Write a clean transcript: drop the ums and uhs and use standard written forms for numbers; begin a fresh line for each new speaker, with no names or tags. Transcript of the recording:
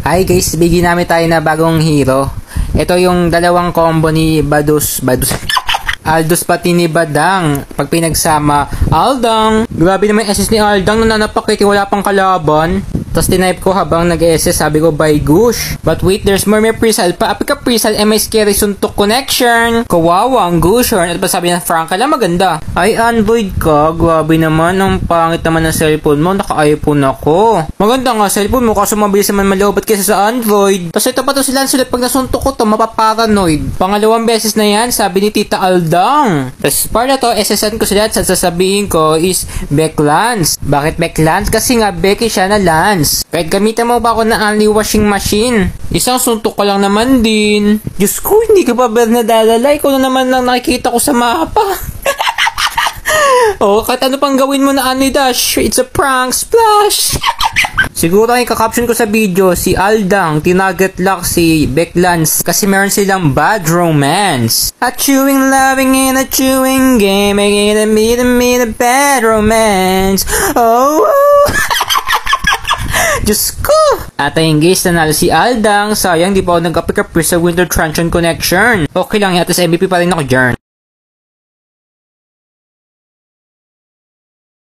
Hi guys, bigyan namin tayo na bagong hero. Ito yung dalawang combo ni Aldous pati ni Badang. Pag pinagsama, Aldang! Grabe naman yung SS ni Aldang, nananapakit, wala pang kalaban. Tapos tinipe ko habang nag-SS, sabi ko, by gosh. But wait, there's more, may presal pa. Api ka presal, may scary suntok connection. Kawawa, ang gushorn. At pa sabi na, Frank, kala maganda. Ay, Android ka. Grabe naman, ang pangit naman ng cellphone mo. Naka-iPhone ako. Maganda nga cellphone mo, kaso mabilis naman maloobat kaysa sa Android. Tapos ito pa to sila, sulit pag nasuntok ko to, mapaparanoid. Pangalawang beses na yan, sabi ni Tita Aldang. Tapos para to, SSN ko sila at sasabihin ko is Beck Lance. Bakit Beck Lance? Kasi nga, Becky siya na Lance. Kahit gamitan mo ba ako ng only washing machine? Isang suntok ka lang naman din. Diyos ko, hindi ka pa ba nadalala? Ikaw na naman lang nakikita ko sa mapa. Oh, kahit ano pang gawin mo na Dash, it's a prank splash. Siguro ang kakaption ko sa video, si Aldang, tinaget lock si Beck Lance kasi meron silang bad romance. A chewing, loving, and a chewing game, making it a bad romance. Oh, Diyos ko! At ayun guys, nanalo si Aldang. Sayang, di pa ako nag-pick up sa Winter Transient Connection. Okay lang, yatas MVP pa rin ako dyan.